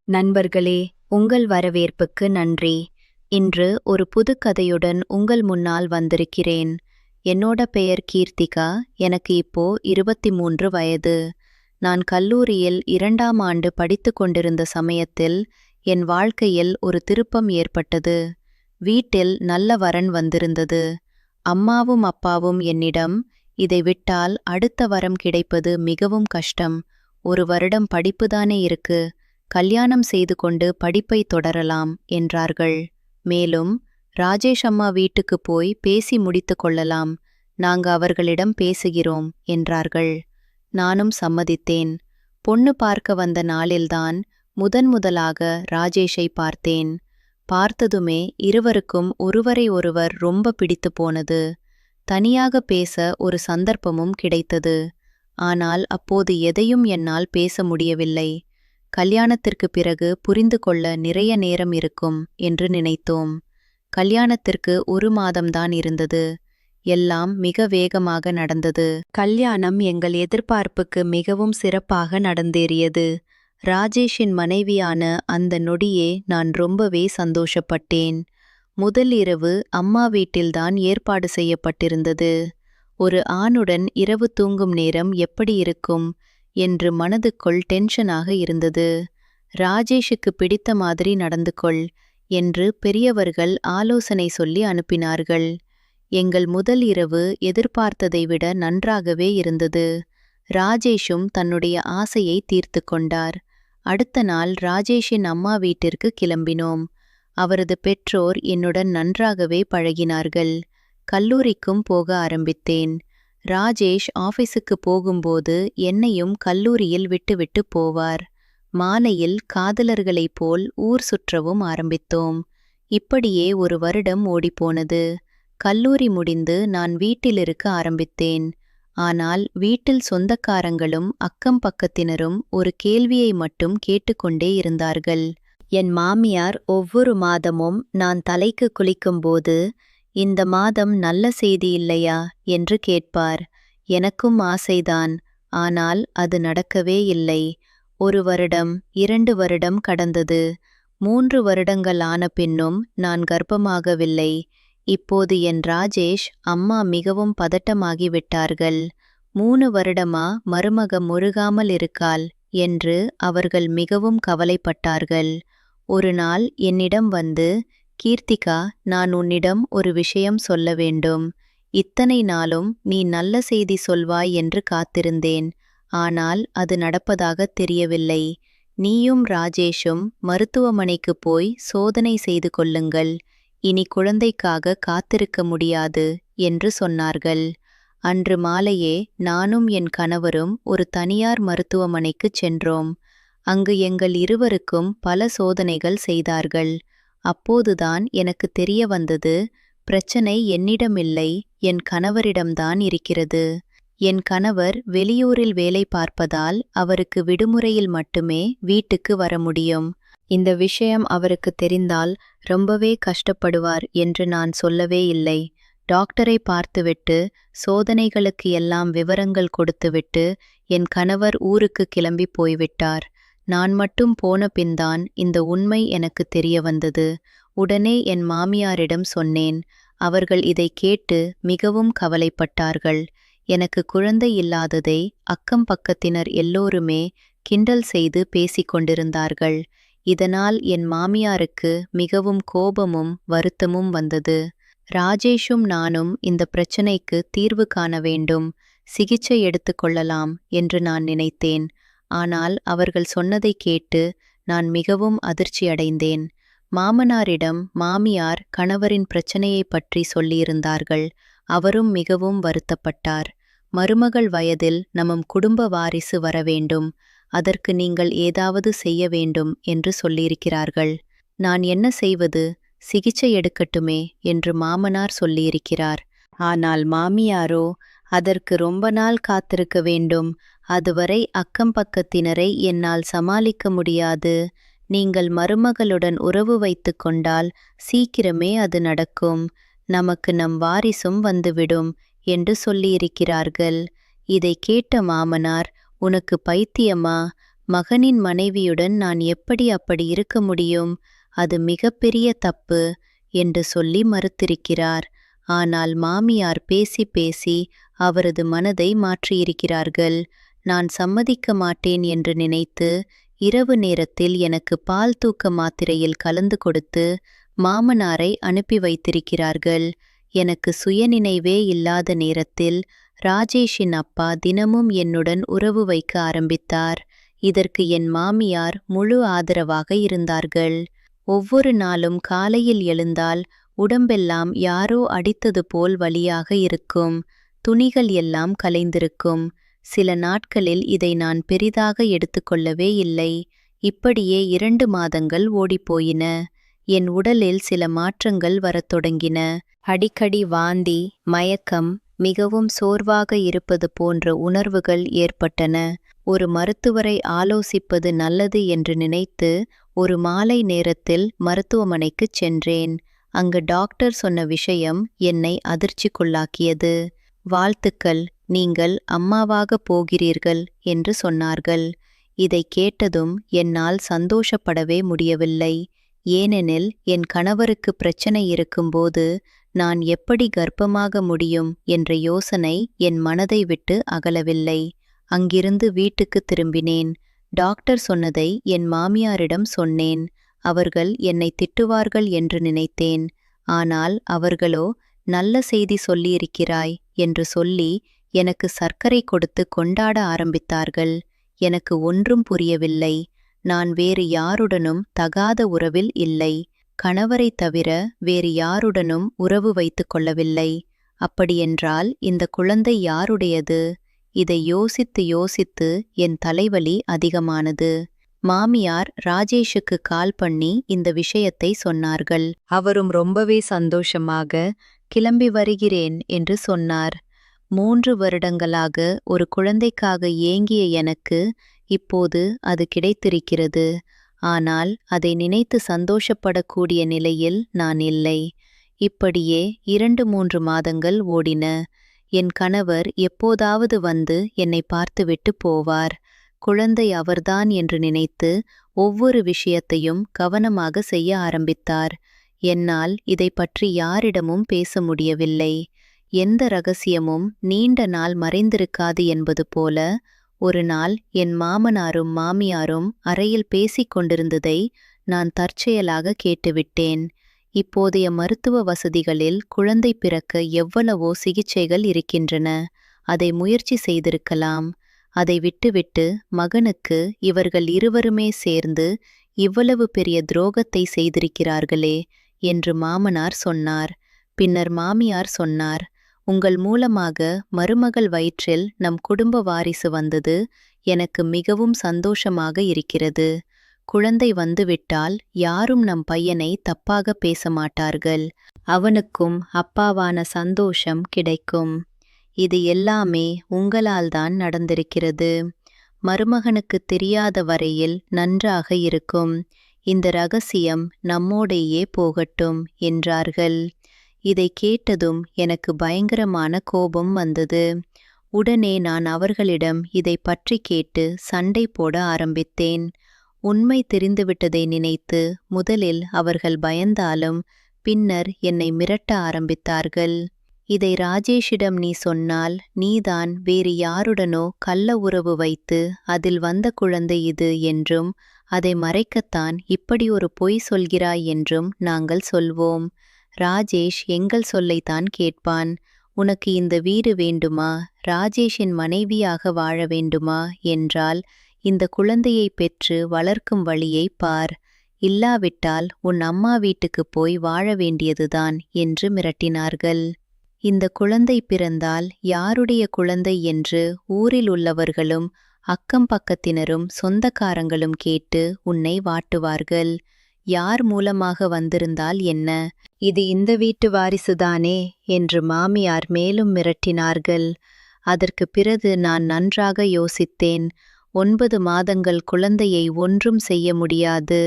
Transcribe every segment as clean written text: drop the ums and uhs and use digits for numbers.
நண்பர்களே, உங்கள் வரவேற்புக்கு நன்றி. இன்று ஒரு புது கதையுடன் உங்கள் முன்னால் வந்திருக்கிறேன். என்னோட பெயர் கீர்த்திகா. எனக்கு இப்போ 23 வயது. நான் கல்லூரியில் 2ஆம் ஆண்டு படித்து கொண்டிருந்த சமயத்தில் என் வாழ்க்கையில் ஒரு திருப்பம் ஏற்பட்டது. வீட்டில் நல்ல வரன் வந்திருந்தது. அம்மாவும் அப்பாவும் என்னிடம், இதை விட்டால் அடுத்த வரம் கிடைப்பது மிகவும் கஷ்டம். 1 வருடம் படிப்புதானே இருக்கு, கல்யாணம் செய்து கொண்டு படிப்பை தொடரலாம் என்றார்கள். மேலும், ராஜேஷ் அம்மா வீட்டுக்கு போய் பேசி முடித்து கொள்ளலாம், நாங்க அவர்களிடம் பேசுகிறோம் என்றார்கள். நானும் சம்மதித்தேன். பொண்ணு பார்க்க வந்த நாளில்தான் முதலாக ராஜேஷை பார்த்தேன். பார்த்ததுமே இருவருக்கும் ஒருவரை ஒருவர் ரொம்ப பிடித்து போனது. தனியாக பேச ஒரு சந்தர்ப்பமும் கிடைத்தது. ஆனால் அப்போது எதையும் என்னால் பேச முடியவில்லை. கல்யாணத்திற்கு பிறகு புரிந்து கொள்ள நிறைய நேரம் இருக்கும் என்று நினைத்தோம். கல்யாணத்திற்கு 1 மாதம்தான் இருந்தது. எல்லாம் மிக வேகமாக நடந்தது. கல்யாணம் எங்கள் எதிர்பார்ப்புக்கு மிகவும் சிறப்பாக நடந்தேறியது. ராஜேஷின் மனைவியான அந்த நொடியே நான் ரொம்பவே சந்தோஷப்பட்டேன். முதல் இரவு அம்மா வீட்டில்தான் ஏற்பாடு செய்யப்பட்டிருந்தது. ஒரு ஆணுடன் இரவு தூங்கும் நேரம் எப்படி இருக்கும் என்று மனதுக்குள் டென்ஷனாக இருந்தது. ராஜேஷுக்கு பிடித்த மாதிரி நடந்து கொள் என்று பெரியவர்கள் ஆலோசனை சொல்லி அனுப்பினார்கள். எங்கள் முதல் இரவு எதிர்பார்த்ததை விட நன்றாகவே இருந்தது. ராஜேஷும் தன்னுடைய ஆசையை தீர்த்து கொண்டார். அடுத்த நாள் ராஜேஷின் அம்மா வீட்டிற்கு கிளம்பினோம். அவரது பெற்றோர் என்னுடன் நன்றாகவே பழகினார்கள். கல்லூரிக்கும் போக ஆரம்பித்தேன். ராஜேஷ் ஆபீஸுக்கு போகும்போது என்னையும் கல்லூரியில் விட்டுவிட்டு போவார். மாலையில் காதலர்களைப் போல் ஊர் சுற்றவும் ஆரம்பித்தோம். இப்படியே 1 வருடம் ஓடிப்போனது. கல்லூரி முடிந்து நான் வீட்டிலிருக்க ஆரம்பித்தேன். ஆனால் வீட்டில் சொந்தக்காரங்களும் அக்கம் பக்கத்தினரும் ஒரு கேள்வியை மட்டும் கேட்டுக்கொண்டே இருந்தார்கள். என் மாமியார் ஒவ்வொரு மாதமும் நான் தலைக்கு குளிக்கும்போது, இந்த மாதம் நல்ல செய்தி இல்லையா என்று கேட்பார். எனக்கும் ஆசைதான். ஆனால் அது நடக்கவே இல்லை. 1 வருடம், 2 வருடம் கடந்தது. 3 வருடங்கள் ஆன பின்னும் நான் கர்ப்பமாகவில்லை. இப்போது என் ராஜேஷ் அம்மா மிகவும் பதட்டமாகிவிட்டார்கள். 3 வருடமா மருமக முருகாமல் இருக்காள் என்று அவர்கள் மிகவும் கவலைப்பட்டார்கள். ஒரு நாள் என்னிடம் வந்து, கீர்த்திகா, நான் உன்னிடம் ஒரு விஷயம் சொல்ல வேண்டும். இத்தனை நாளும் நீ நல்ல செய்தி சொல்வாய் என்று காத்திருந்தேன். ஆனால் அது நடப்பதாக தெரியவில்லை. நீயும் ராஜேஷும் மருத்துவமனைக்கு போய் சோதனை செய்து கொள்ளுங்கள். இனி குழந்தைக்காக காத்திருக்க முடியாது என்று சொன்னார்கள். அன்று மாலையே நானும் என் கணவரும் ஒரு தனியார் மருத்துவமனைக்குச் சென்றோம். அங்கு எங்கள் இருவருக்கும் பல சோதனைகள் செய்தார்கள். அப்போதுதான் எனக்கு தெரிய வந்தது, பிரச்சனை என்னிடமில்லை, என் கணவரிடம்தான் இருக்கிறது. என் கணவர் வெளியூரில் வேலை பார்ப்பதால் அவருக்கு விடுமுறையில் மட்டுமே வீட்டுக்கு வர முடியும். இந்த விஷயம் அவருக்கு தெரிந்தால் ரொம்பவே கஷ்டப்படுவார் என்று நான் சொல்லவே இல்லை. டாக்டரை பார்த்துவிட்டு சோதனைகளுக்கு எல்லாம் விவரங்கள் கொடுத்துவிட்டு என் கணவர் ஊருக்கு கிளம்பி போய்விட்டார். நான் மட்டும் போன பின்தான் இந்த உண்மை எனக்கு தெரிய வந்தது. உடனே என் மாமியாரிடம் சொன்னேன். அவர்கள் இதை கேட்டு மிகவும் கவலைப்பட்டார்கள். எனக்கு குழந்தை இல்லாததை அக்கம் பக்கத்தினர் எல்லோருமே கிண்டல் செய்து பேசிக் கொண்டிருந்தார்கள். இதனால் என் மாமியாருக்கு மிகவும் கோபமும் வருத்தமும் வந்தது. ராஜேஷும் நானும் இந்த பிரச்சனைக்கு தீர்வு காண வேண்டும், சிகிச்சை எடுத்துக்கொள்ளலாம் என்று நான் நினைத்தேன். ஆனால் அவர்கள் சொன்னதை கேட்டு நான் மிகவும் அதிர்ச்சியடைந்தேன். மாமனாரிடம் மாமியார் கணவரின் பிரச்சனையை பற்றி சொல்லியிருந்தார்கள். அவரும் மிகவும் வருத்தப்பட்டார். மருமகள் வயதில் நம் குடும்ப வாரிசு வரவேண்டும், அதற்கு நீங்கள் ஏதாவது செய்ய வேண்டும் என்று சொல்லியிருக்கிறார்கள். நான் என்ன செய்வது, சிகிச்சை எடுக்கட்டுமே என்று மாமனார் சொல்லியிருக்கிறார். ஆனால் மாமியாரோ, அதற்கு ரொம்ப நாள் காத்திருக்க வேண்டும், அதுவரை அக்கம் பக்கத்தினரை என்னால் சமாளிக்க முடியாது. நீங்கள் மருமகளுடன் உறவு வைத்து கொண்டால் சீக்கிரமே அது நடக்கும், நமக்கு நம் வாரிசும் வந்துவிடும் என்று சொல்லியிருக்கிறார்கள். இதை கேட்ட மாமனார், உனக்கு பைத்தியமா? மகனின் மனைவியுடன் நான் எப்படி அப்படி இருக்க முடியும்? அது மிகப்பெரிய தப்பு என்று சொல்லி மறுத்திருக்கிறார். ஆனால் மாமியார் பேசி பேசி அவரது மனதை மாற்றியிருக்கிறார்கள். நான் சம்மதிக்க மாட்டேன் என்று நினைத்து இரவு நேரத்தில் எனக்கு பால் தூக்க மாத்திரையில் கலந்து கொடுத்து மாமனாரை அனுப்பி வைத்திருக்கிறார்கள். எனக்கு சுயநினைவே இல்லாத நேரத்தில் ராஜேஷின் அப்பா தினமும் என்னுடன் உறவு வைக்க ஆரம்பித்தார். இதற்கு என் மாமியார் முழு ஆதரவாக இருந்தார்கள். ஒவ்வொரு நாளும் காலையில் எழுந்தால் உடம்பெல்லாம் யாரோ அடித்தது போல் வலியாக இருக்கும். துணிகள் எல்லாம் கலைந்திருக்கும். சில நாட்களில் இதை நான் பெரிதாக எடுத்துக்கொள்ளவே இல்லை. இப்படியே 2 மாதங்கள் ஓடிப்போயின. என் உடலில் சில மாற்றங்கள் வரத் தொடங்கின. அடிக்கடி வாந்தி, மயக்கம், மிகவும் சோர்வாக இருப்பது போன்ற உணர்வுகள் ஏற்பட்டன. ஒரு மருத்துவரை ஆலோசிப்பது நல்லது என்று நினைத்து ஒரு மாலை நேரத்தில் மருத்துவமனைக்குச் சென்றேன். அங்கு டாக்டர் சொன்ன விஷயம் என்னை அதிர்ச்சிக்குள்ளாக்கியது. வாழ்த்துக்கள், நீங்கள் அம்மாவாகப் போகிறீர்கள் என்று சொன்னார்கள். இதை கேட்டதும் என்னால் சந்தோஷப்படவே முடியவில்லை. ஏனெனில் என் கணவருக்கு பிரச்சனை இருக்கும்போது நான் எப்படி கர்ப்பமாக முடியும் என்ற யோசனை என் மனதை விட்டு அகலவில்லை. அங்கிருந்து வீட்டுக்கு திரும்பினேன். டாக்டர் சொன்னதை என் மாமியாரிடம் சொன்னேன். அவர்கள் என்னை திட்டுவார்கள் என்று நினைத்தேன். ஆனால் அவர்களோ நல்ல செய்தி சொல்லியிருக்கிறாய் என்று சொல்லி எனக்கு சர்க்கரை கொடுத்து கொண்டாட ஆரம்பித்தார்கள். எனக்கு ஒன்றும் புரியவில்லை. நான் வேறு யாருடனும் தகாத உறவில் இல்லை. கணவரைத் தவிர வேறு யாருடனும் உறவு வைத்துக் கொள்ளவில்லை. அப்படியென்றால் இந்த குழந்தை யாருடையது? இதை யோசித்து யோசித்து என் தலைவலி அதிகமானது. மாமியார் ராஜேஷுக்கு கால் பண்ணி இந்த விஷயத்தை சொன்னார்கள். அவரும் ரொம்பவே சந்தோஷமாக கிளம்பி வருகிறேன் என்று சொன்னார். 3 வருடங்களாக ஒரு குழந்தைக்காக ஏங்கிய எனக்கு இப்போது அது கிடைத்திருக்கிறது. ஆனால் அதை நினைத்து சந்தோஷப்படக்கூடிய நிலையில் நான் இல்லை. இப்படியே 2-3 மாதங்கள் ஓடின. என் கணவர் எப்போதாவது வந்து என்னை பார்த்துவிட்டு போவார். குழந்தை அவர்தான் என்று நினைத்து ஒவ்வொரு விஷயத்தையும் கவனமாக செய்ய ஆரம்பித்தார். என்னால் இதை பற்றி யாரிடமும் பேச முடியவில்லை. எந்த ரகசியமும் நீண்ட நாள் மறைந்திருக்காது என்பது போல ஒரு நாள் என் மாமனாரும் மாமியாரும் அறையில் பேசிக் கொண்டிருந்ததை நான் தற்செயலாக கேட்டுவிட்டேன். இப்போதைய மருத்துவ வசதிகளில் குழந்தை பிறக்க எவ்வளவோ சிகிச்சைகள் இருக்கின்றன. அதை முயற்சி செய்திருக்கலாம். அதை விட்டுவிட்டு மகனுக்கு இவர்கள் இருவருமே சேர்ந்து இவ்வளவு பெரிய துரோகத்தை செய்திருக்கிறார்களே என்று மாமனார் சொன்னார். பின்னர் மாமியார் சொன்னார், உங்கள் மூலமாக மருமகள் வயிற்றில் நம் குடும்ப வாரிசு வந்தது எனக்கு மிகவும் சந்தோஷமாக இருக்கிறது. குழந்தை வந்துவிட்டால் யாரும் நம் பையனை தப்பாக பேச மாட்டார்கள். அவனுக்கும் அப்பாவான சந்தோஷம் கிடைக்கும். இது எல்லாமே உங்களால்தான் நடந்திருக்கிறது. மருமகனுக்கு தெரியாத வரையில் நன்றாக இருக்கும். இந்த ரகசியம் நம்மோடையே போகட்டும் என்றார்கள். இதை கேட்டதும் எனக்கு பயங்கரமான கோபம் வந்தது. உடனே நான் அவர்களிடம் இதை பற்றி கேட்டு சண்டை போட ஆரம்பித்தேன். உண்மை தெரிந்துவிட்டதை நினைத்து முதலில் அவர்கள் பயந்தாலும் பின்னர் என்னை மிரட்ட ஆரம்பித்தார்கள். இதை ராஜேஷிடம் நீ சொன்னால் நீதான் வேறு யாருடனோ கள்ள உறவு வைத்து அதில் வந்த குழந்தை இது என்றும் அதை மறைக்கத்தான் இப்படி ஒரு பொய் சொல்கிறாய் என்றும் நாங்கள் சொல்வோம். ராஜேஷ் எங்கள் சொல்லைத்தான் கேட்பான். உனக்கு இந்த வீடு வேண்டுமா, ராஜேஷின் மனைவியாக வாழ வேண்டுமா என்றால் இந்த குழந்தையை பெற்று வளர்க்கும் வழியை பார். இல்லாவிட்டால் உன் அம்மா வீட்டுக்கு போய் வாழ வேண்டியதுதான் என்று மிரட்டினார்கள். இந்த குழந்தை பிறந்தால் யாருடைய குழந்தை என்று ஊரில் உள்ளவர்களும் அக்கம் பக்கத்தினரும் சொந்தக்காரங்களும் கேட்டு உன்னை வாட்டுவார்கள். யார் மூலமாக வந்திருந்தால் என்ன, இது இந்த வீட்டு வாரிசுதானே என்று மாமியார் மேலும் மிரட்டினார்கள். அதற்கு பிறகு நான் நன்றாக யோசித்தேன். 9 மாதங்கள் குழந்தையை ஒன்றும் செய்ய முடியாது.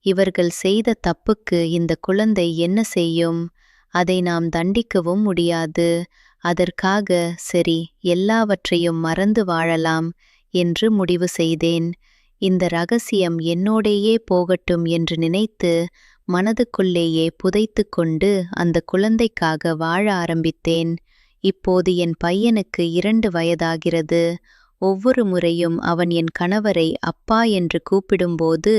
இவர்கள் செய்த தப்புக்கு இந்த குழந்தை என்ன செய்யும்? அதை நாம் தண்டிக்கவும் முடியாது. அதற்காக சரி, எல்லாவற்றையும் மறந்து வாழலாம் என்று முடிவு செய்தேன். இந்த ரகசியம் என்னோடேயே போகட்டும் என்று நினைத்து மனதுக்குள்ளேயே புதைத்து கொண்டு அந்த குழந்தைக்காக வாழ ஆரம்பித்தேன். இப்போது என் பையனுக்கு 2 வயதாகிறது. ஒவ்வொரு முறையும் அவன் என் கணவரை அப்பா என்று கூப்பிடும்போது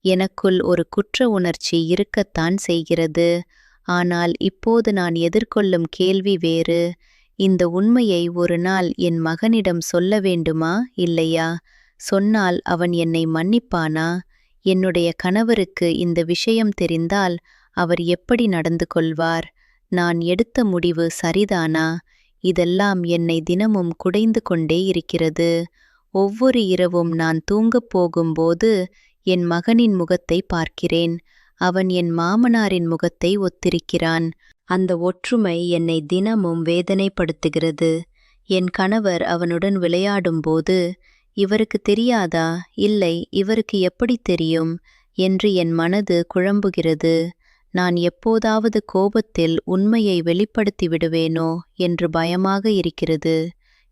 எனக்குள் ஒரு குற்ற உணர்ச்சி இருக்கத்தான் செய்கிறது. ஆனால் இப்போது நான் எதிர்கொள்ளும் கேள்வி வேறு. இந்த உண்மையை ஒரு நாள் என் மகனிடம் சொல்ல வேண்டுமா இல்லையா? சொன்னால் அவன் என்னை மன்னிப்பானா? என்னுடைய கணவருக்கு இந்த விஷயம் தெரிந்தால் அவர் எப்படி நடந்து கொள்வார்? நான் எடுத்த முடிவு சரிதானா? இதெல்லாம் என்னை தினமும் குடைந்து கொண்டே இருக்கிறது. ஒவ்வொரு இரவும் நான் தூங்கப் போகும்போது என் மகனின் முகத்தை பார்க்கிறேன். அவன் என் மாமனாரின் முகத்தை ஒத்திருக்கிறான். அந்த ஒற்றுமை என்னை தினமும் வேதனைப்படுத்துகிறது. என் கணவர் அவனுடன் விளையாடும்போது, இவருக்கு தெரியாதா? இல்லை, இவருக்கு எப்படி தெரியும்? என்று என் மனது குழம்புகிறது. நான் எப்போதாவது கோபத்தில் உண்மையை வெளிப்படுத்தி விடுவேனோ என்று பயமாக இருக்கிறது.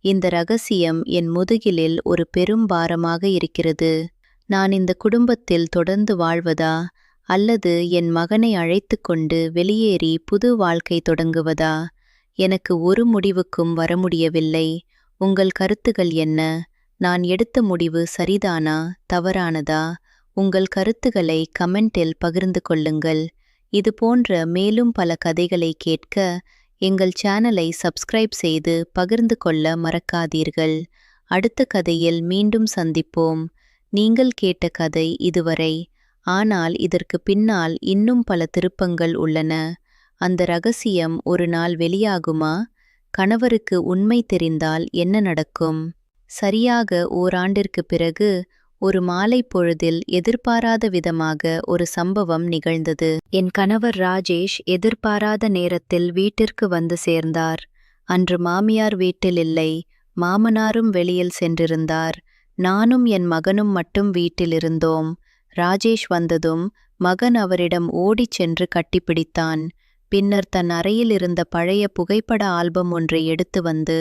இந்த ரகசியம் என் முதுகிலில் ஒரு பெரும் பாரமாக இருக்கிறது. நான் இந்த குடும்பத்தில் தொடர்ந்து வாழ்வதா, அல்லது என் மகனை அழைத்து கொண்டு வெளியேறி புது வாழ்க்கை தொடங்குவதா? எனக்கு ஒரு முடிவுக்கும் வர முடியவில்லை. உங்கள் கருத்துகள் என்ன? நான் எடுத்த முடிவு சரிதானா, தவறானதா? உங்கள் கருத்துக்களை கமெண்டில் பகிர்ந்து கொள்ளுங்கள். இது போன்ற மேலும் பல கதைகளை கேட்க எங்கள் சேனலை சப்ஸ்கிரைப் செய்து பகிர்ந்து கொள்ள மறக்காதீர்கள். அடுத்த கதையில் மீண்டும் சந்திப்போம். நீங்கள் கேட்ட கதை இதுவரை. ஆனால் இதற்கு பின்னால் இன்னும் பல திருப்பங்கள் உள்ளன. அந்த ரகசியம் ஒரு நாள் வெளியாகுமா? கணவருக்கு உண்மை தெரிந்தால் என்ன நடக்கும்? சரியாக ஓராண்டிற்கு பிறகு ஒரு மாலை பொழுதில் எதிர்பாராத விதமாக ஒரு சம்பவம் நிகழ்ந்தது. என் கணவர் ராஜேஷ் எதிர்பாராத நேரத்தில் வீட்டிற்கு வந்து சேர்ந்தார். அன்று மாமியார் வீட்டில் இல்லை. மாமனாரும் வெளியில் சென்றிருந்தார். நானும் என் மகனும் மட்டும் வீட்டில் இருந்தோம். ராஜேஷ் வந்ததும் மகன் அவரிடம் ஓடிச் சென்று கட்டிப்பிடித்தான். பின்னர் தன் அறையில் இருந்த பழைய புகைப்பட ஆல்பம் ஒன்றை எடுத்து வந்து,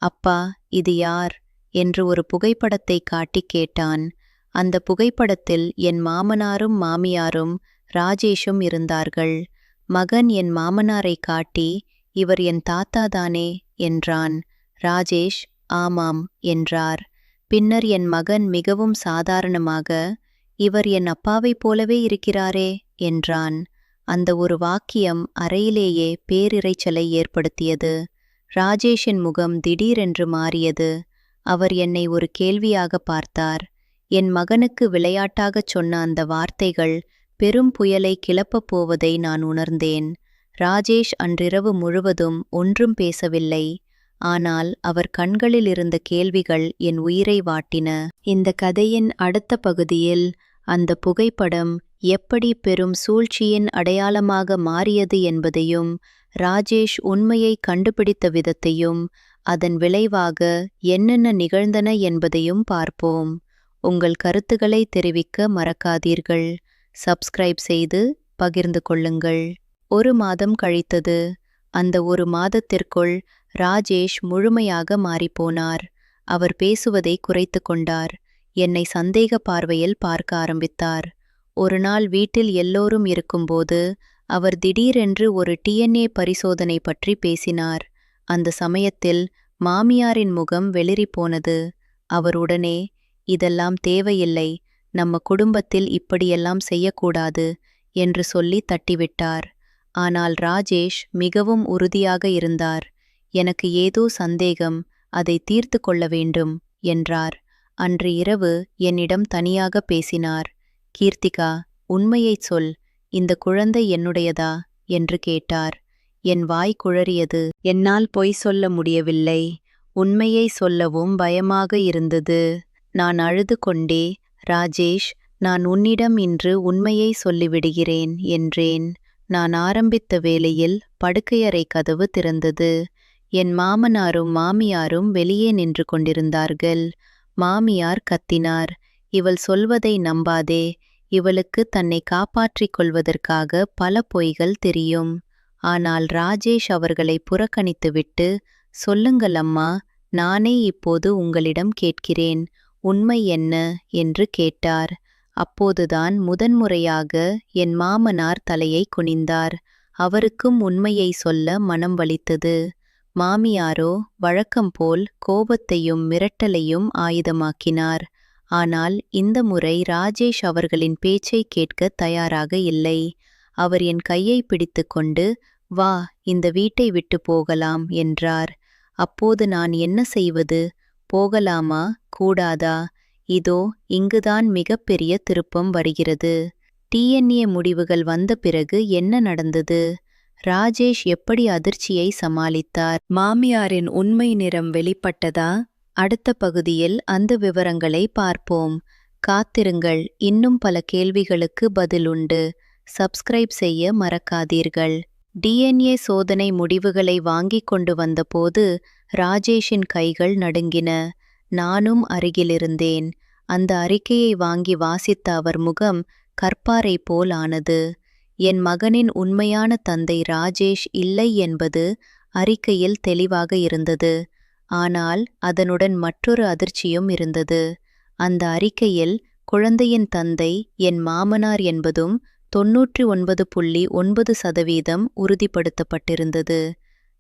அப்பா, இது யார் என்று ஒரு புகைப்படத்தை காட்டி கேட்டான். அந்த புகைப்படத்தில் என் மாமனாரும் மாமியாரும் ராஜேஷும் இருந்தார்கள். மகன் என் மாமனாரை காட்டி, இவர் என் தாத்தாதானே என்றான். ராஜேஷ் ஆமாம் என்றார். பின்னர் என் மகன் மிகவும் சாதாரணமாக, இவர் என் அப்பாவைப் போலவே இருக்கிறாரே என்றான். அந்த ஒரு வாக்கியம் அறையிலேயே பேரிரைச்சலை ஏற்படுத்தியது. ராஜேஷின் முகம் திடீரென்று மாறியது. அவர் என்னை ஒரு கேள்வியாக பார்த்தார். என் மகனுக்கு விளையாட்டாகச் சொன்ன அந்த வார்த்தைகள் பெரும் புயலை கிளப்பப் போவதை நான் உணர்ந்தேன். ராஜேஷ் அன்றிரவு முழுவதும் ஒன்றும் பேசவில்லை. ஆனால் அவர் கண்களில் இருந்த கேள்விகள் என் உயிரை வாட்டின. இந்த கதையின் அடுத்த பகுதியில் அந்த புகைப்படம் எப்படி பெரும் சூழ்ச்சியின் அடையாளமாக மாறியது என்பதையும், ராஜேஷ் உண்மையை கண்டுபிடித்த விதத்தையும், அதன் விளைவாக என்னென்ன நிகழ்ந்தன என்பதையும் பார்ப்போம். உங்கள் கருத்துக்களை தெரிவிக்க மறக்காதீர்கள். சப்ஸ்கிரைப் செய்து பகிர்ந்து கொள்ளுங்கள். 1 மாதம் கழித்தது. அந்த 1 மாதத்திற்குள் ராஜேஷ் முழுமையாக மாறிப்போனார். அவர் பேசுவதை குறைத்து கொண்டார். என்னை சந்தேக பார்வையில் பார்க்க ஆரம்பித்தார். ஒரு நாள் வீட்டில் எல்லோரும் இருக்கும்போது அவர் திடீரென்று ஒரு DNA பரிசோதனை பற்றி பேசினார். அந்த சமயத்தில் மாமியாரின் முகம் வெளிறிப்போனது. அவர் உடனே, இதெல்லாம் தேவையில்லை, நம்ம குடும்பத்தில் இப்படியெல்லாம் செய்யக்கூடாது என்று சொல்லி தட்டிவிட்டார். ஆனால் ராஜேஷ் மிகவும் உறுதியாக இருந்தார். எனக்கு ஏதோ சந்தேகம், அதை தீர்த்து கொள்ள வேண்டும் என்றார். அன்று இரவு என்னிடம் தனியாக பேசினார். கீர்த்திகா, உண்மையைச் சொல், இந்த குழந்தை என்னுடையதா என்று கேட்டார். என் வாய் குழறியது. என்னால் பொய் சொல்ல முடியவில்லை. உண்மையை சொல்லவும் பயமாக இருந்தது. நான் அழுது கொண்டே, ராஜேஷ், நான் உன்னிடம் இன்று உண்மையை சொல்லிவிடுகிறேன் என்றேன். நான் ஆரம்பித்த வேளையில் படுக்கையறை கதவு திறந்தது. என் மாமனாரும் மாமியாரும் வெளியே நின்று கொண்டிருந்தார்கள். மாமியார் கத்தினார், இவள் சொல்வதை நம்பாதே, இவளுக்கு தன்னை காப்பாற்றிக் கொள்வதற்காக பல பொய்கள் தெரியும். ஆனால் ராஜேஷ் அவர்களை புறக்கணித்துவிட்டு, சொல்லுங்கள் அம்மா, நானே இப்போது உங்களிடம் கேட்கிறேன், உண்மை என்ன என்று கேட்டார். அப்போதுதான் முதன்முறையாக என் மாமனார் தலையை குனிந்தார். அவருக்கும் உண்மையை சொல்ல மனம் வலித்தது. மாமியாரோ வழக்கம்போல் கோபத்தையும் மிரட்டலையும் ஆயுதமாக்கினார். ஆனால் இந்த முறை ராஜேஷ் அவர்களின் பேச்சை கேட்க தயாராக இல்லை. அவர் என் கையை பிடித்துக்கொண்டு, "வா, இந்த வீட்டை விட்டு போகலாம்" என்றார். அப்போது நான் என்ன செய்வது? போகலாமா கூடாதா? இதோ இங்குதான் மிகப்பெரிய திருப்பம் வருகிறது. டிஎன்ஏ முடிவுகள் வந்த பிறகு என்ன நடந்தது? ராஜேஷ் எப்படி அதிர்ச்சியை சமாளித்தார்? மாமியாரின் உண்மை நிறம் வெளிப்பட்டதா? அடுத்த பகுதியில் அந்த விவரங்களை பார்ப்போம். காத்திருங்கள், இன்னும் பல கேள்விகளுக்கு பதில் உண்டு. சப்ஸ்கிரைப் செய்ய மறக்காதீர்கள். டிஎன்ஏ சோதனை முடிவுகளை வாங்கிக் கொண்டு வந்தபோது ராஜேஷின் கைகள் நடுங்கின. நானும் அருகிலிருந்தேன். அந்த அறிக்கையை வாங்கி வாசித்த அவர் முகம் கற்பாரை போல் ஆனது. என் மகனின் உண்மையான தந்தை ராஜேஷ் இல்லை என்பது அறிக்கையில் தெளிவாக இருந்தது. ஆனால் அதனுடன் மற்றொரு அதிர்ச்சியும் இருந்தது. அந்த அறிக்கையில் குழந்தையின் தந்தை என் மாமனார் என்பதும் 99.9% உறுதிப்படுத்தப்பட்டிருந்தது.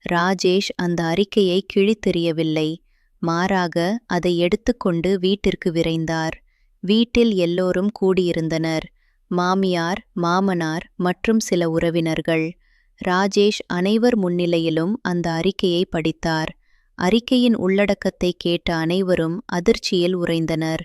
ராஜேஷ் அந்த அறிக்கையை கிழித்தெறியவில்லை. மாறாக அதை எடுத்துக்கொண்டு வீட்டிற்கு விரைந்தார். வீட்டில் எல்லோரும் கூடியிருந்தனர். மாமியார், மாமனார் மற்றும் சில உறவினர்கள். ராஜேஷ் அனைவர் முன்னிலையிலும் அந்த அறிக்கையை படித்தார். அறிக்கையின் உள்ளடக்கத்தை கேட்ட அனைவரும் அதிர்ச்சியில் உறைந்தனர்.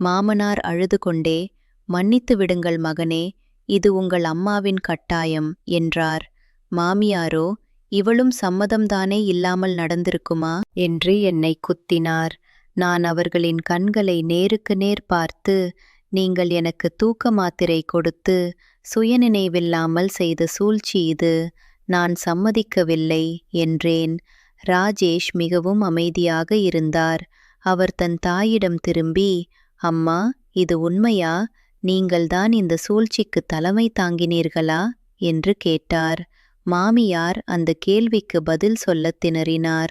மாமனார் அழுது கொண்டே, "மன்னித்து விடுங்கள் மகனே, இது உங்கள் அம்மாவின் கட்டாயம்" என்றார். மாமியாரோ, "இவளும் சம்மதம்தானே இல்லாமல் நடந்திருக்குமா" என்று என்னை குத்தினார். நான் அவர்களின் கண்களை நேருக்கு நேர் பார்த்து, "நீங்கள் எனக்கு தூக்க மாத்திரை கொடுத்து சுயநினைவில்லாமல் செய்த சூழ்ச்சி இது. நான் சம்மதிக்கவில்லை" என்றேன். ராஜேஷ் மிகவும் அமைதியாக இருந்தார். அவர் தன் தாயிடம் திரும்பி, "அம்மா, இது உண்மையா? நீங்கள்தான் இந்த சூழ்ச்சிக்கு தலைமை தாங்கினீர்களா?" என்று கேட்டார். மாமியார் அந்த கேள்விக்கு பதில் சொல்லத் திணறினார்.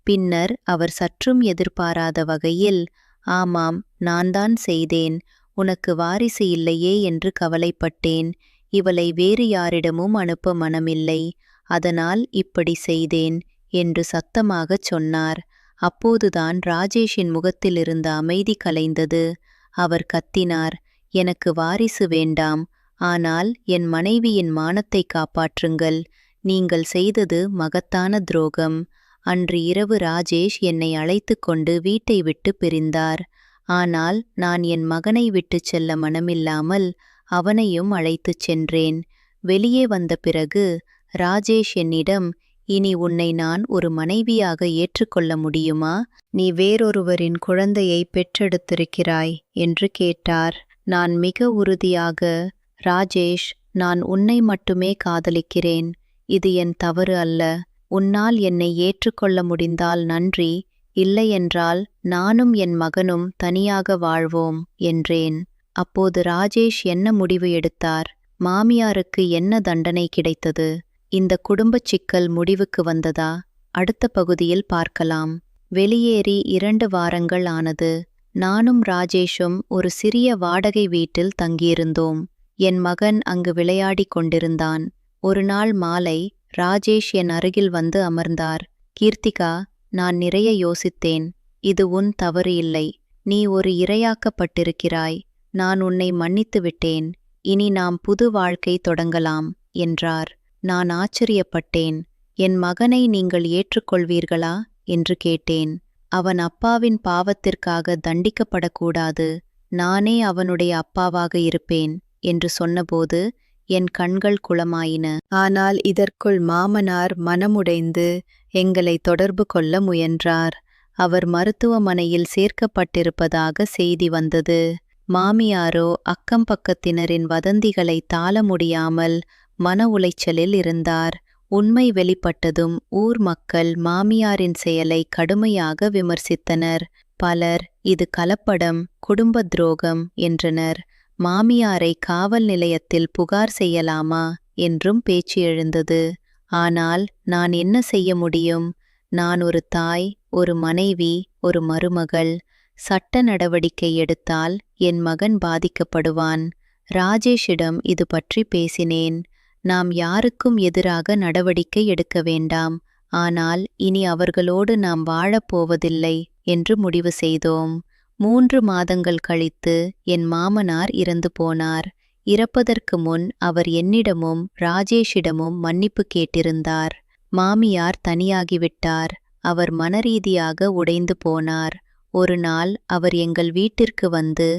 பின்னர் அவர் சற்றும் எதிர்பாராத வகையில், "ஆமாம், நான்தான் செய்தேன். உனக்கு வாரிசு இல்லையே என்று கவலைப்பட்டேன். இவளை வேறு யாரிடமும் அனுப்ப மனமில்லை. அதனால் இப்படி செய்தேன்" என்று சத்தமாகச் சொன்னார். அப்போதுதான் ராஜேஷின் முகத்திலிருந்த அமைதி கலைந்தது. அவர் கத்தினார், "எனக்கு வாரிசு வேண்டாம். ஆனால் என் மனைவியின் மானத்தை காப்பாற்றுங்கள். நீங்கள் செய்தது மகத்தான துரோகம்." அன்று இரவு ராஜேஷ் என்னை அழைத்துக் கொண்டு வீட்டை விட்டு பிரிந்தார். ஆனால் நான் என் மகனை விட்டுச் செல்ல மனமில்லாமல் அவனையும் அழைத்துச் சென்றேன். வெளியே வந்த பிறகு ராஜேஷ் என்னிடம், "இனி உன்னை நான் ஒரு மனைவியாக ஏற்றுக்கொள்ள முடியுமா? நீ வேறொருவரின் குழந்தையை பெற்றெடுத்திருக்கிறாய்" என்று கேட்டார். நான் மிக உறுதியாக, "ராஜேஷ், நான் உன்னை மட்டுமே காதலிக்கிறேன். இது என் தவறு அல்ல. உன்னால் என்னை ஏற்றுக்கொள்ள முடிந்தால் நன்றி, இல்லையென்றால் நானும் என் மகனும் தனியாக வாழ்வோம்" என்றேன். அப்போது ராஜேஷ் என்ன முடிவு எடுத்தார்? மாமியாருக்கு என்ன தண்டனை கிடைத்தது? இந்த குடும்பச் சிக்கல் முடிவுக்கு வந்ததா? அடுத்த பகுதியில் பார்க்கலாம். வெளியேறி 2 வாரங்கள் ஆனது. நானும் ராஜேஷும் ஒரு சிறிய வாடகை வீட்டில் தங்கியிருந்தோம். என் மகன் அங்கு விளையாடிக் கொண்டிருந்தான். ஒரு நாள் மாலை ராஜேஷ் என் அருகில் வந்து அமர்ந்தார். "கீர்த்திகா, நான் நிறைய யோசித்தேன். இது உன் தவறு இல்லை. நீ ஒரு இரையாக்கப்பட்டிருக்கிறாய். நான் உன்னை மன்னித்து விட்டேன். இனி நாம் புது வாழ்க்கை தொடங்கலாம்" என்றார். நான் ஆச்சரியப்பட்டேன். "என் மகனை நீங்கள் ஏற்றுக்கொள்வீர்களா?" என்று கேட்டேன். "அவன் அப்பாவின் பாவத்திற்காக தண்டிக்கப்படக்கூடாது. நானே அவனுடைய அப்பாவாக இருப்பேன்" என்று சொன்னபோது என் கண்கள் குளமாயின. ஆனால் இதற்குள் மாமனார் மனமுடைந்து எங்களை தொடர்பு கொள்ள முயன்றார். அவர் மருத்துவமனையில் சேர்க்கப்பட்டிருப்பதாக செய்தி வந்தது. மாமியாரோ அக்கம் பக்கத்தினரின் வதந்திகளை தாள முடியாமல் மன உளைச்சலில் இருந்தார். உண்மை வெளிப்பட்டதும் ஊர் மக்கள் மாமியாரின் செயலை கடுமையாக விமர்சித்தனர். பலர் இது கலப்படம், குடும்ப துரோகம் என்றனர். மாமியாரை காவல் நிலையத்தில் புகார் செய்யலாமா என்றும் பேச்சு எழுந்தது. ஆனால் நான் என்ன செய்ய முடியும்? நான் ஒரு தாய், ஒரு மனைவி, ஒரு மருமகள். சட்ட நடவடிக்கை எடுத்தால் என் மகன் பாதிக்கப்படுவான். ராஜேஷிடம் இது பற்றி பேசினேன். நாம் யாருக்கும் எதிராக நடவடிக்கை எடுக்க வேண்டாம், ஆனால் இனி அவர்களோடு நாம் வாழப்போவதில்லை என்று முடிவு செய்தோம். 3 மாதங்கள் கழித்து என் மாமனார் இறந்து போனார். இறப்பதற்கு முன் அவர் என்னிடமும் ராஜேஷிடமும் மன்னிப்பு கேட்டிருந்தார். மாமியார் தனியாகிவிட்டார். அவர் மனரீதியாக உடைந்து போனார். ஒரு நாள் அவர் எங்கள் வீட்டிற்கு வந்து,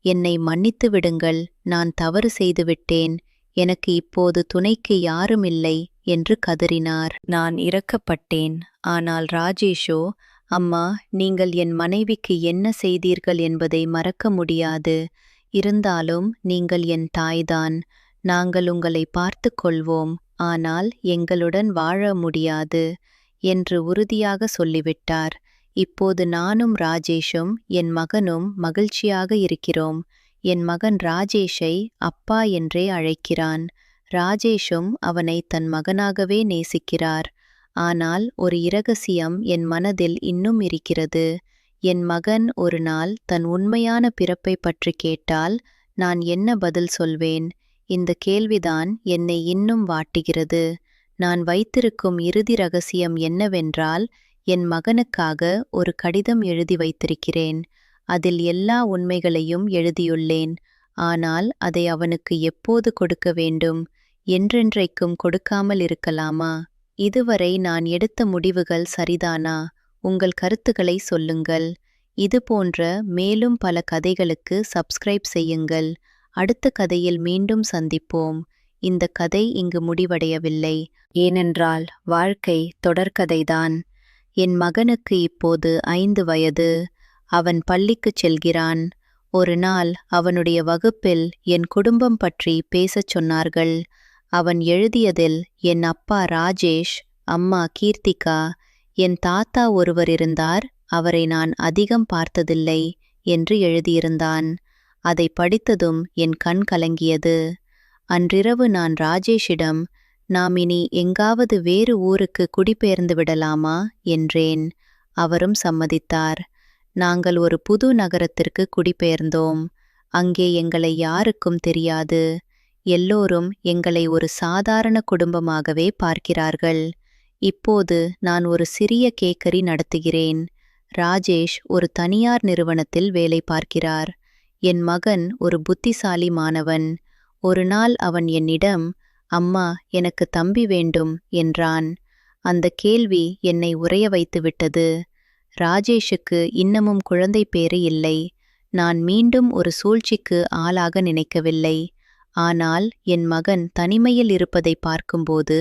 என்னை மன்னித்து விடுங்கள், நான் தவறு செய்துவிட்டேன், எனக்கு இப்போது துணைக்கு யாருமில்லை என்று கதறினார். நான் இரக்கப்பட்டேன். ஆனால் ராஜேஷோ, அம்மா, நீங்கள் என் மனைவிக்கு என்ன செய்தீர்கள் என்பதை மறக்க முடியாது. இருந்தாலும் நீங்கள் என் தாய்தான். நாங்கள் உங்களை பார்த்து கொள்வோம், ஆனால் எங்களுடன் வாழ முடியாது என்று உறுதியாக சொல்லிவிட்டார். இப்போது நானும் ராஜேஷும் என் மகனும் மகிழ்ச்சியாக இருக்கிறோம். என் மகன் ராஜேஷை அப்பா என்றே அழைக்கிறான். ராஜேஷும் அவனை தன் மகனாகவே நேசிக்கிறார். ஆனால் ஒரு இரகசியம் என் மனதில் இன்னும் இருக்கிறது. என் மகன் ஒரு நாள் தன் உண்மையான பிறப்பை பற்றி கேட்டால் நான் என்ன பதில் சொல்வேன்? இந்த கேள்விதான் என்னை இன்னும் வாட்டுகிறது. நான் வைத்திருக்கும் இறுதி ரகசியம் என்னவென்றால், என் மகனுக்காக ஒரு கடிதம் எழுதி வைத்திருக்கிறேன். அதில் எல்லா உண்மைகளையும் எழுதியுள்ளேன். ஆனால் அதை அவனுக்கு எப்போது கொடுக்க வேண்டும்? என்றென்றைக்கும் கொடுக்காமல் இருக்கலாமா? இதுவரை நான் எடுத்த முடிவுகள் சரிதானா? உங்கள் கருத்துக்களை சொல்லுங்கள். இது போன்ற மேலும் பல கதைகளுக்கு சப்ஸ்கிரைப் செய்யுங்கள். அடுத்த கதையில் மீண்டும் சந்திப்போம். இந்த கதை இங்கு முடிவடையவில்லை, ஏனென்றால் வாழ்க்கை தொடர்கதைதான். என் மகனுக்கு இப்போது 5 வயது. அவன் பள்ளிக்குச் செல்கிறான். ஒரு நாள் அவனுடைய வகுப்பில் என் குடும்பம் பற்றி பேசச் சொன்னார்கள். அவன் எழுதியதில் என் அப்பா ராஜேஷ், அம்மா கீர்த்திகா, என் தாத்தா ஒருவர் இருந்தார், அவரை நான் அதிகம் பார்த்ததில்லை என்று எழுதியிருந்தான். அதை படித்ததும் என் கண் கலங்கியது. அன்றிரவு நான் ராஜேஷிடம், நாம் இனி எங்காவது வேறு ஊருக்கு குடிபெயர்ந்து விடலாமா என்றேன். அவரும் சம்மதித்தார். நாங்கள் ஒரு புது நகரத்திற்கு குடிபெயர்ந்தோம். அங்கே எங்களை யாருக்கும் தெரியாது. எல்லோரும் எங்களை ஒரு சாதாரண குடும்பமாகவே பார்க்கிறார்கள். இப்போது நான் ஒரு சிறிய கேக்கரி நடத்துகிறேன். ராஜேஷ் ஒரு தனியார் நிறுவனத்தில் வேலை பார்க்கிறார். என் மகன் ஒரு புத்திசாலி மாணவன். ஒரு நாள் அவன் என்னிடம், அம்மா, எனக்கு தம்பி வேண்டும் என்றான். அந்த கேள்வி என்னை உறைய வைத்துவிட்டது. ராஜேஷுக்கு இன்னமும் குழந்தை பேறு இல்லை. நான் மீண்டும் ஒரு சூழ்ச்சிக்கு ஆளாக நினைக்கவில்லை. ஆனால் என் மகன் தனிமையில் இருப்பதை பார்க்கும்போது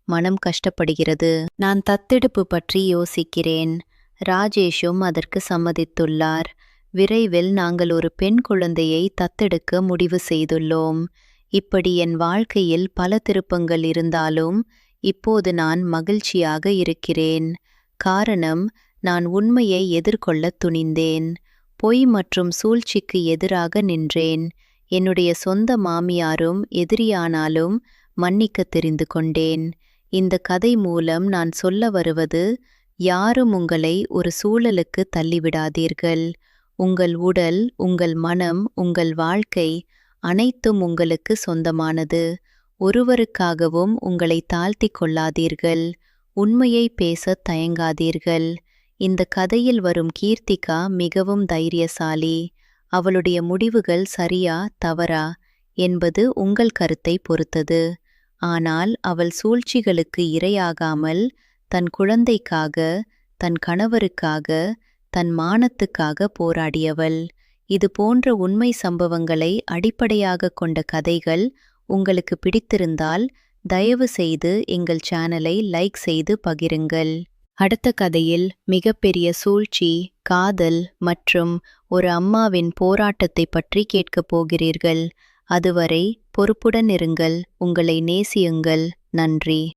மனம் கஷ்டப்படுகிறது. நான் தத்தெடுப்பு பற்றி யோசிக்கிறேன். ராஜேஷும் அதற்கு சம்மதித்துள்ளார். விரைவில் நாங்கள் ஒரு பெண் குழந்தையை தத்தெடுக்க முடிவு செய்துள்ளோம். இப்படி என் வாழ்க்கையில் பல திருப்பங்கள் இருந்தாலும் இப்போது நான் மகிழ்ச்சியாக இருக்கிறேன். காரணம், நான் உண்மையை எதிர்கொள்ளத் துணிந்தேன். பொய் மற்றும் சூழ்ச்சிக்கு எதிராக நின்றேன். என்னுடைய சொந்த மாமியாரும் எதிரியானாலும் மன்னிக்க தெரிந்து கொண்டேன். இந்த கதை மூலம் நான் சொல்ல வருவது, யாரும் உங்களை ஒரு சூழலுக்கு தள்ளிவிடாதீர்கள். உங்கள் உடல், உங்கள் மனம், உங்கள் வாழ்க்கை அனைத்தும் உங்களுக்கு சொந்தமானது. ஒருவருக்காகவும் உங்களை தாழ்த்திக் கொள்ளாதீர்கள். உண்மையை பேசத் தயங்காதீர்கள். இந்த கதையில் வரும் கீர்த்திகா மிகவும் தைரியசாலி. அவளுடைய முடிவுகள் சரியா தவறா என்பது உங்கள் கருத்தை பொறுத்தது. ஆனால் அவள் சூழ்ச்சிகளுக்கு இரையாகாமல் தன் குழந்தைக்காக, தன் கணவருக்காக, தன் மானத்துக்காக போராடியவள். இது போன்ற உண்மை சம்பவங்களை அடிப்படையாக கொண்ட கதைகள் உங்களுக்கு பிடித்திருந்தால் தயவு செய்து எங்கள் சேனலை லைக் செய்து பகிருங்கள். அடுத்த கதையில் மிகப்பெரிய சூழ்ச்சி, காதல் மற்றும் ஒரு அம்மாவின் போராட்டத்தை பற்றி கேட்கப் போகிறீர்கள். அதுவரை பொறுப்புடன் இருங்கள். உங்களை நேசியுங்கள். நன்றி.